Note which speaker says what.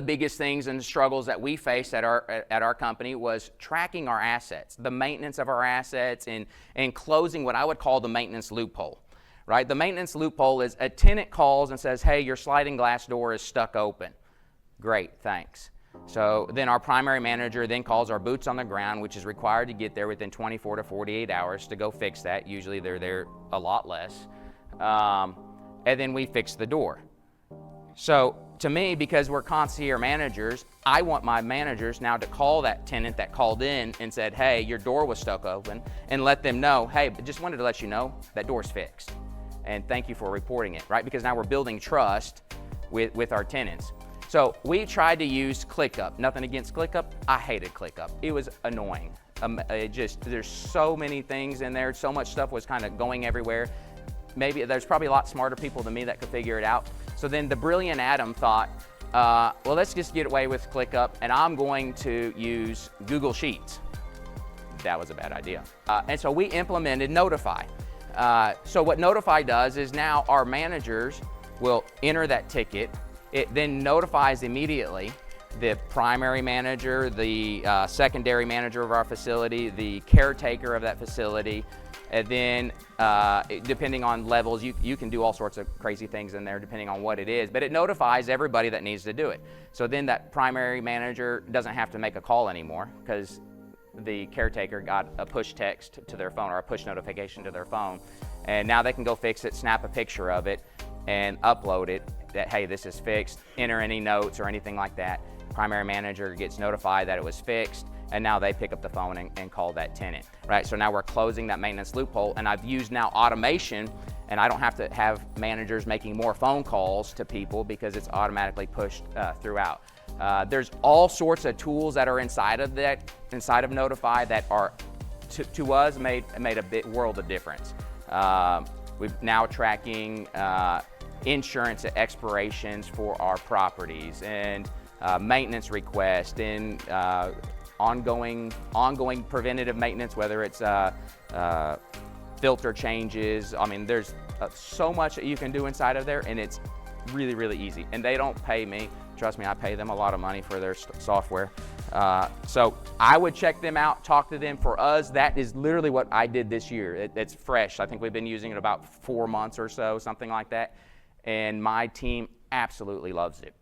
Speaker 1: The biggest things and struggles that we faced at our company was tracking our assets, the maintenance of our assets, and closing what I would call the maintenance loophole. Right? The maintenance loophole is a tenant calls and says, hey, your sliding glass door is stuck open. Great, thanks. So then our primary manager then calls our boots on the ground, which is required to get there within 24 to 48 hours to go fix that. Usually they're there a lot less. And then we fix the door. So to me, because we're concierge managers, I want my managers now to call that tenant that called in and said, hey, your door was stuck open, and let them know, hey, just wanted to let you know that door's fixed. And thank you for reporting it, right? Because now we're building trust with our tenants. So we tried to use ClickUp. Nothing against ClickUp. I hated ClickUp. It was annoying. There's so many things in there. So much stuff was kind of going everywhere. Maybe there's probably a lot smarter people than me that could figure it out. So then the brilliant Adam thought, well, let's just get away with ClickUp, and I'm going to use Google Sheets. That was a bad idea. And so we implemented nodaFi. So what nodaFi does is now our managers will enter that ticket. It then notifies immediately the primary manager, the secondary manager of our facility, the caretaker of that facility, and then depending on levels, you can do all sorts of crazy things in there depending on what it is, but it notifies everybody that needs to do it. So then that primary manager doesn't have to make a call anymore because the caretaker got a push text to their phone or a push notification to their phone, and now they can go fix it, snap a picture of it, and upload it that, hey, this is fixed, enter any notes or anything like that. Primary manager gets notified that it was fixed, and now they pick up the phone and call that tenant, right? So now we're closing that maintenance loophole, and I've used now automation, and I don't have to have managers making more phone calls to people because it's automatically pushed throughout. There's all sorts of tools that are inside of nodaFi that are, to us, made a big world of difference. We're now tracking insurance expirations for our properties, and maintenance requests, and ongoing preventative maintenance, whether it's filter changes. I mean, there's so much that you can do inside of there, and it's really, really easy. And they don't pay me. Trust me, I pay them a lot of money for their software. So I would check them out, talk to them. For us, that is literally what I did this year. It's fresh. I think we've been using it about 4 months or so, something like that. And my team absolutely loves it.